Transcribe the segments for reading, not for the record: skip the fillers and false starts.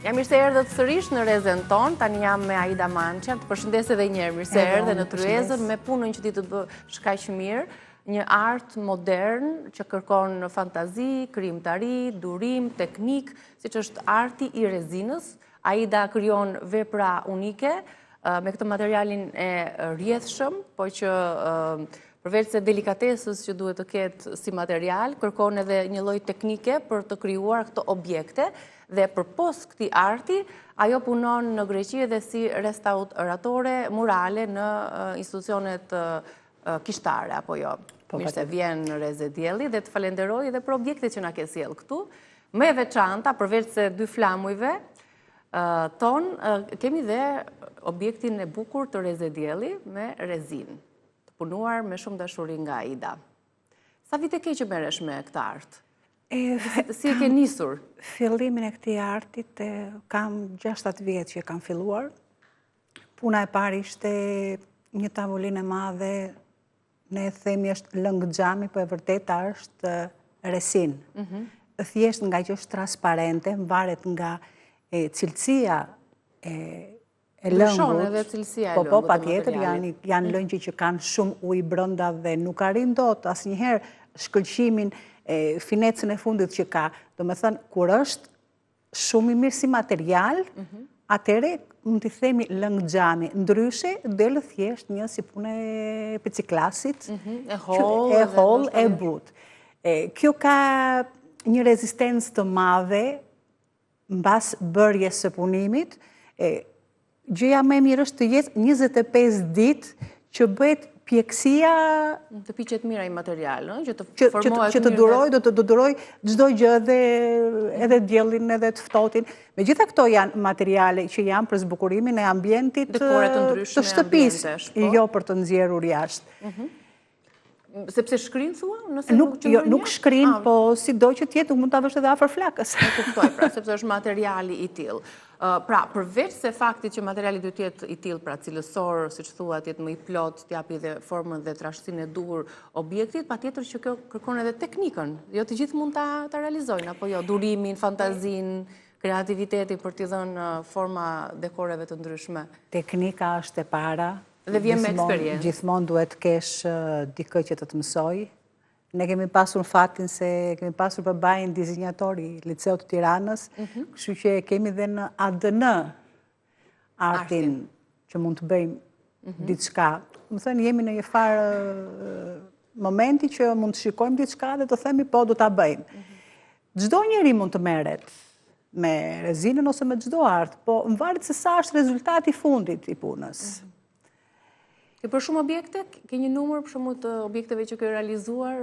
Jam mirë se erdhët sërish në Rezen ton, tani jam me Aida Manqa, të përshëndes edhe njerë, mirë se erdhe në Tryezën, me punën që ti të bë shkaq mirë, një art modern që kërkon fantazi, krijimtari, durim, teknik, siç është arti i rezinës. Aida krijon vepra unike me këtë materialin e rrjedhshëm, po që përveç se delikatesës që duhet të ketë si material, kërkon edhe një lloj teknike për të krijuar këto objekte dhe përpos këtij arti, ajo punon në Greqi edhe si restauratore murale në institucionet kishtare apo jo. Mirë se vjen në Reze Dielli dhe të falenderoj edhe për objektet që na ke sjell këtu. Më e veçanta, përveç se dy flamujve ton, kemi dhe objektin e bukur të Reze Dielli me rezinë, punuar me shumë dashuri nga Aida. Sa vite ke që merresh me këtë art? Si e ke nisur? Fillimin e këtij artit kam 6-7 vjet që kam filluar. Puna e parë ishte një tavolinë e madhe, ne themi është lëng xhami, po e vërteta është resin. Thjesht nga që është transparente, varet nga cilësia e lëngut. Edhe cilësia e lëngut. Po, patjetër, janë lëngje që kanë shumë ujë brenda dhe nuk arrin dot asnjëherë shkëlqimin, finecën e fundit që ka. Domethënë, kur është shumë i mirë si material, atëre mund t'i themi lëng xhami. Ndryshe, del thjesht një si punë e peciklasit, e holl, e but. Kjo ka një rezistencë të madhe mbas bërjes së punimit. Gjëja më e mirë është të jetë 25 ditë që bëhet pjekësia të piqet mira i material, që të formohet që të duroj, do të duroj çdo gjë edhe diellin edhe të ftohtin. Megjithatë këto janë materiale që janë për zbukurimin e ambientit të shtëpisë, jo për të nxjerrur jashtë. Sepse shkrin thua? Nuk shkrin, po sido që tjetë nuk mund ta vësh edhe afër flakës. E kuptoj, pra, sepse është materiali i tillë. Pra, përveç se faktit që materiali duhet të jetë i tillë, pra cilësor, siç thua, të jetë më i plot, të japi dhe formën dhe trashësinë e duhur objektit, patjetër që kjo kërkon edhe teknikën. Jo të gjithë mund ta realizojnë, apo jo, durimin, fantazinë, kreativitetin për t'i dhënë forma dekoreve të ndryshme. Teknika është e para. Dhe vjen me eksperiencë. Gjithmonë duhet kesh dikë që të mësoj. Ne kemi pasur fatin se kemi pasur babain dizenjator i Liceut të Tiranës, kështu që kemi dhe në ADN artin që mund të bëjmë diçka. Më thënë, jemi në një farë momenti që mund të shikojmë diçka dhe të themi po do ta bëjmë. Çdo njeri mund të merret me rezinën ose me çdo art, po varet se sa është rezultati i fundit i punës. Ke për shumë objekte? Ke një numër për shumë të objekteve që ke realizuar?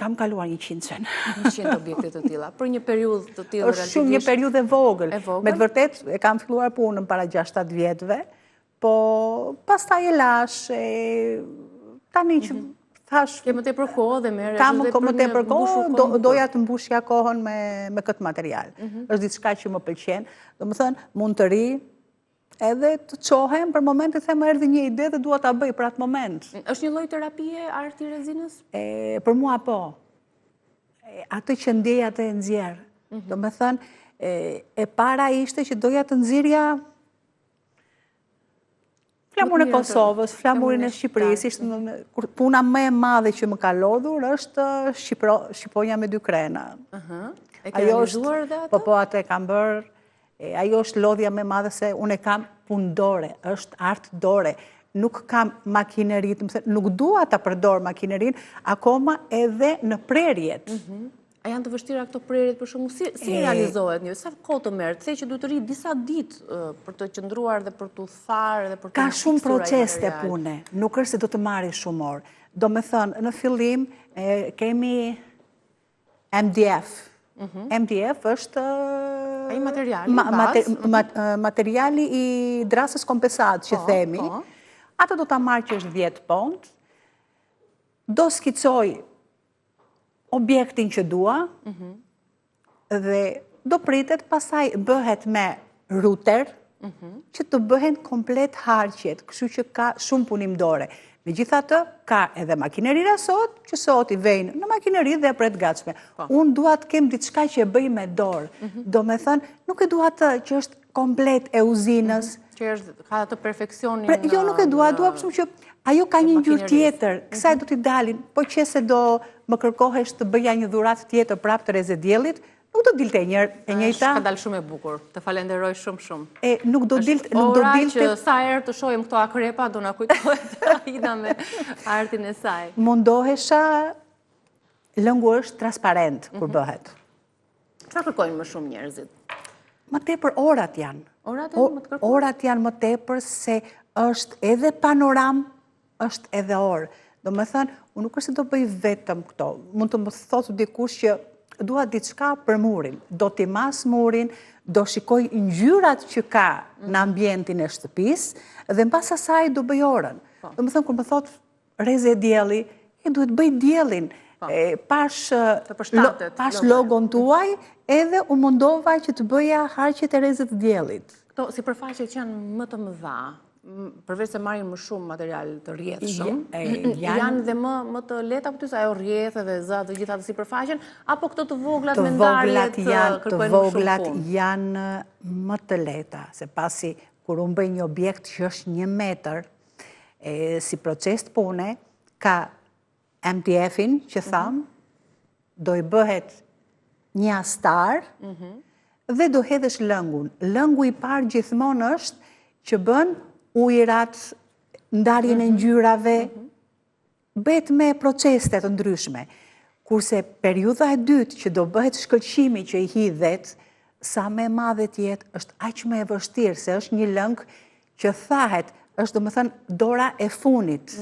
Kam kaluar 100-ën. 100 objekte të tilla. Për një periudhë të tillë është shumë një periudhë e vogël. Me të vërtet e kam filluar punën para 6-7 vjetëve, po pastaj e lash, tani që thash... Ke më tepër kohë dhe merresh kam më tepër kohë, doja të mbushja kohën me këtë material. Është diçka që më pëlqen. Domethënë, mund të ri, edhe të qohem, për momentin them erdhi një ide dhe dua ta bëj për atë moment. Është një lloj terapie arti i rezinës? Për mua po. Atë që ndjej atë e nxjerr. Domethënë, e para ishte që doja të nxirrja flamurin e Kosovës, flamurin e Shqipërisë. Puna më e madhe që më ka lodhur është Shqiponja me 2 krena. E ke realizuar dhe atë? Po, atë e kam bërë. Ajo është lodhja më e madhe se unë e kam punë dore, është art dore. Nuk kam makineri, nuk dua ta përdor makinerinë, akoma edhe në prerjet. A janë të vështira këto prerjet për shkakun si realizohet një? Sa kohë të merr? Thej që duhet të rri disa ditë për të qëndruar dhe për të tharë dhe për të ka shumë procese pune, nuk është se do të marrë shumë orë. Domethënë, në fillim kemi MDF. MDF është materiali i drasës kompensat që themi. Atë do ta marrë që është 10 pont. Do skicoj objektin që dua dhe do pritet, pastaj bëhet me ruter, që të bëhen komplet harqet, kështu që ka shumë punim dore. Megjithatë, ka edhe makinerira sot, që sot i vejnë në makineri dhe pret gatshme. Unë dua të kem diçka që e bëj me dorë. Do me thënë, nuk e dua të që është komplet e uzinës. Që ka të perfeksionin. Jo, nuk e dua shumë që ajo ka një ngjyrë tjetër, kësaj do t'i dalin, po që se do më kërkohesh të bëja një dhuratë tjetër prapë të Reze Diellit, nuk do dilte e njëjta. Ka dalë shumë e bukur, të falenderoj shumë. Nuk do dilte... Ora që sa herë të shohim këto akrepa, do na kujtohet Aida me artin e saj. Mundohesha, lëngu është transparent kur bëhet. Çfarë kërkojnë më shumë njerëzit? Më tepër orat janë. Orat janë më tepër se është edhe panoram, është edhe orë. Do me thënë, unë nuk është se do bëj vetëm këto. Mund të më thotë dikush që dua diçka për murin. Do t'i mas murin, do shikoj ngjyrat që ka në ambientin e shtëpisë dhe mbas asaj do bëj orën. Do me thënë, kur më thotë Reze Dielli, duhet bëj diellin. Pash logon tuaj, edhe u mundova që të bëja harqet e Rezet Diellit. Këto sipërfaqe që janë më të mëdha, përveç se marrin më shumë material të rrjedhshëm, janë dhe më të lehta për ty se ajo rrjedh edhe zë të gjitha të sipërfaqen, apo këto të voglat me ndarje të kërkojnë më shumë punë? Të voglat janë më të lehta, se pasi kur unë bëj një objekt që është 1 metër, si proces të pune, ka MDF-in që thamë, do i bëhet një astar dhe do hedhësh lëngun. Lëngu i parë gjithmonë është që bën ujërat, ndarjen e ngjyrave, bëhet me procese të ndryshme. Kurse periudha e dytë që do bëhet shkëlqimi që i hidhet, sa më e madhe tjetë, është aq më e vështirë, se është një lëng që thahet, është do më thënë dora e funit.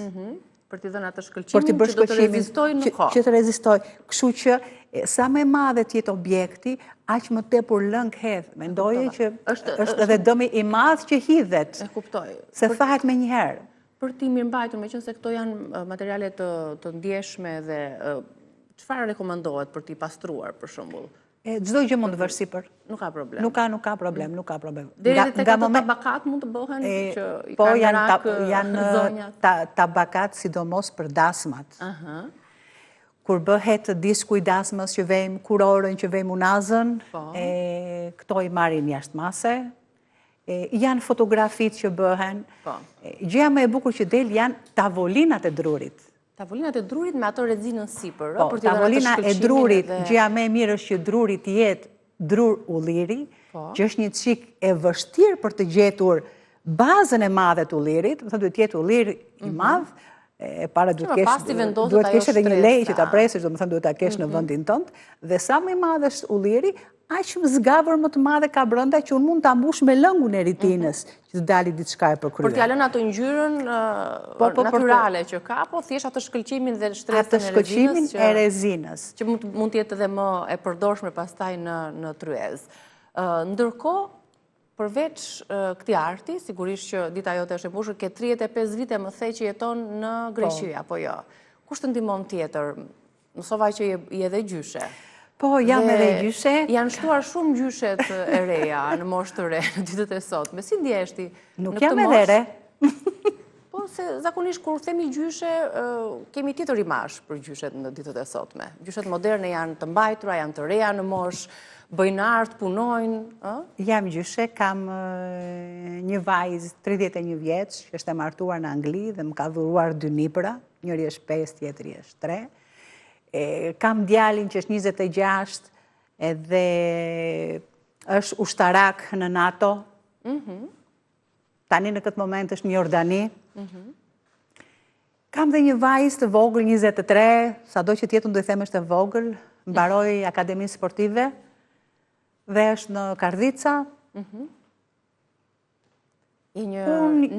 Për t'i dhënë atë shkëlqimin që do të rezistoj në kohë. Që të rezistoj. Kështu që sa më e madhe tjetë objekti, aq më tepër lëng hedh. Mendoje që është edhe dëmi i madh që hidhet. E kuptoj. Se thahet me njëherë. Për ti mirëmbajtur, meqense këto janë materiale të ndjeshme dhe çfarë rekomandohet për t'i pastruar për shembull? Çdo gjë mund të vësh sipër. Nuk ka problem. Nuk ka problem. Deri tek ato tabakat mund të bëhen që i kanë janë tabakat sidomos për dasmat. Kur bëhet disku i dasmës që vejmë kurorën, që vejmë unazën, këto i marrin jashtë mase. Janë fotografit që bëhen. Gjëja më e bukur që del janë tavolinat e drurit. Tavolinat e drurit me ato rezinën sipër. Tavolina e drurit, gjëja më e mirë është që druri të jetë drur ulliri, që është një çik e vështirë për të gjetur bazën e madhe të ullirit, do të duhet jetë ullir i madh, para duhet kesh edhe një lejë që ta presësh, do të thënë duhet ta kesh në vendin tënd, dhe sa më i madh është ulliri, aq më zgavër më të madhe ka brenda që unë mund ta mbush me lëngun e ritinës, që të dalë diçka e përkryer. Për t'ia lënë ato ngjyrën natyrale që ka, po thjesht atë shkëlqimin dhe shtresën e rezinës. Atë shkëlqimin e rezinës. Që mund të jetë edhe më e përdorshme pastaj në tryezë. Ndërkohë, përveç këtij arti, sigurisht që dita jote është e mbushur, ke 35 vite më the që jeton në Greqi, apo jo? Kush të ndihmon tjetër? Mësova që je edhe gjyshe. Po, jam edhe gjyshe. Janë shtuar shumë gjyshet e reja në moshë të re në ditët e sotme. Si ndjeshti? Nuk jam edhe re. Po, se zakonisht kur themi gjyshe, kemi tjetër imazh për gjyshet në ditët e sotme. Gjyshet moderne janë të mbajtura, janë të reja në moshë, bëjnë art, punojnë. Jam gjyshe, kam një vajzë 31 vjeç, që është e martuar në Angli dhe më ka dhuruar 2 libra, njëri është 5, tjetri është 3. Kam djalin që është 26 edhe është ushtarak në NATO. Tani në këtë moment është në Jordani. Kam dhe një vajzë të vogël 23, sado që tjetër do i them është e vogël, mbaroi akademinë sportive dhe është në Kardhica. Një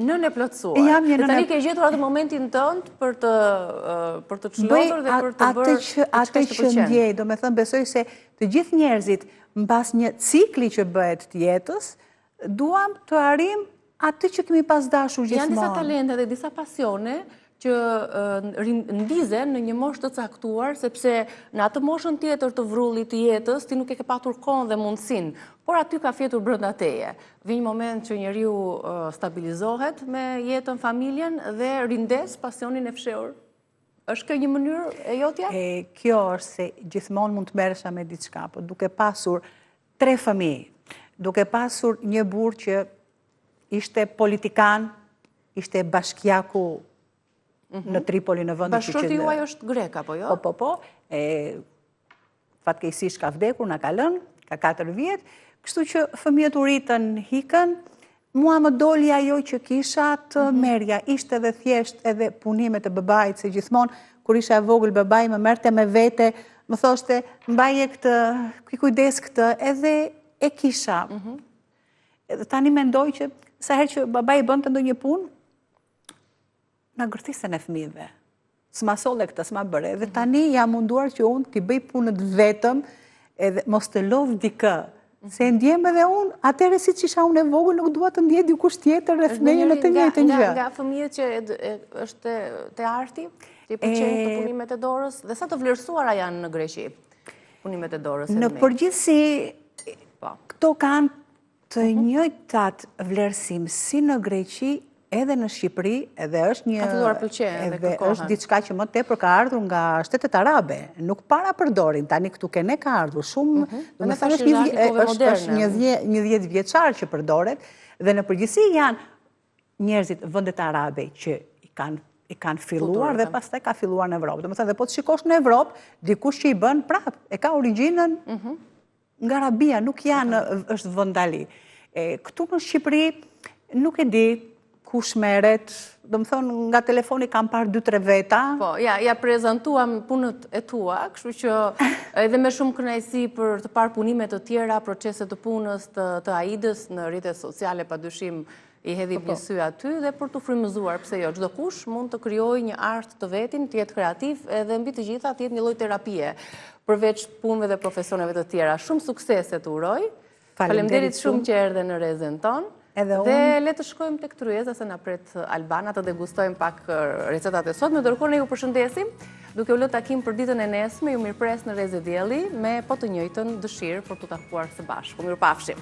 nën e plotësuar. Dhe tani ke gjetur atë momentin tënd për të çlodhur dhe për të bërë atë që ndjej, do me thënë besoj se të gjithë njerëzit mbas një cikli që bëhet të jetës, duam të arrijmë atë që kemi pas dashur gjithmonë. Janë disa talente dhe disa pasione që ndizen në një moshë të caktuar, sepse në atë moshën tjetër të vrullit të jetës, ti nuk e ke patur kohën dhe mundësin, por aty ka fjetur brenda teje. Vjen një moment që njeriu stabilizohet me jetën, familjen dhe rindes pasionin e fshehur. Është kjo një mënyrë e jotja? Kjo është se gjithmonë mund të merresha me diçka, por duke pasur 3 familje, duke pasur një burr që ishte politikan, ishte bashkiaku në Tripoli, në vendin që... Bashkëshorti juaj është grek, apo jo? Po. Fatkeqësisht ka vdekur, na ka lënë, ka 4 vjet, kështu që fëmijët u ritën, hikën, mua më doli ajo që kisha të merja. Ishte edhe thjesht edhe punimet e babait, se gjithmonë, kur isha e vogël, babai më merrte me vete, më thoshte, mbaje këtë, kujdes këtë, edhe e kisha. Edhe tani mendoj që sa herë që babai bënte ndonjë punë, na gërthisen e fëmijëve. S'ma solle këtë, s'ma bëre. Edhe tani jam munduar që unë t'i bëj punët vetëm, edhe mos të lodh dikë. Se ndjem edhe unë, atëherë si që isha unë e vogël, nuk dua të ndje dikush tjetër rreth meje në të njëjtën gjë. Nga fëmijët që është te arti, që i pëlqejnë të punimet e dorës, dhe sa të vlerësuara janë në Greqi punimet e dorës? Në përgjithësi, këto kanë të njëjtat vlerësim si në Greqi, edhe në Shqipëri, edhe është një... Ka filluar pëlqejnë dhe kërkohen. Është diçka që më tepër ka ardhur nga shtetet arabe. Nuk para përdorin, tani këtu kene ka ardhur shumë... është një 10 vjeçar që përdoret, dhe në përgjithësi janë njerëzit vendet arabe që i kanë filluar dhe pastaj ka filluar në Evropë. Domethënë, dhe po të shikosh në Evropë, dikush që i bën prap, e ka origjinën nga Arabia, nuk është vendali. Këtu në Shqipëri nuk e di kush merret, do më thonë, nga telefoni kam parë 2-3 veta. Po, ja prezentuam punët e tua, kështu që edhe me shumë kënaqësi për të parë punimet të tjera, proceset të punës të Aidës në rrjetet sociale, padyshim i hedhim një sy aty, dhe për të frymëzuar, pse jo, çdo kush mund të krijojë një art të vetin, të jetë kreativ, edhe mbi të gjitha të jetë një lloj terapie, përveç punëve dhe profesioneve të tjera. Shumë suksese të uroj. Faleminderit shumë që erdhe në Rezën tonë. Dhe le të shkojmë tek tryeza se na pret Albana të degustojmë pak recetat e sotme. Ndërkohë ne ju përshëndesim, duke u lënë takim për ditën e nesme. Ju mirpres në Rezë Dielli me po të njëjtën dëshirë për të takuar së bashku. Mirupafshim.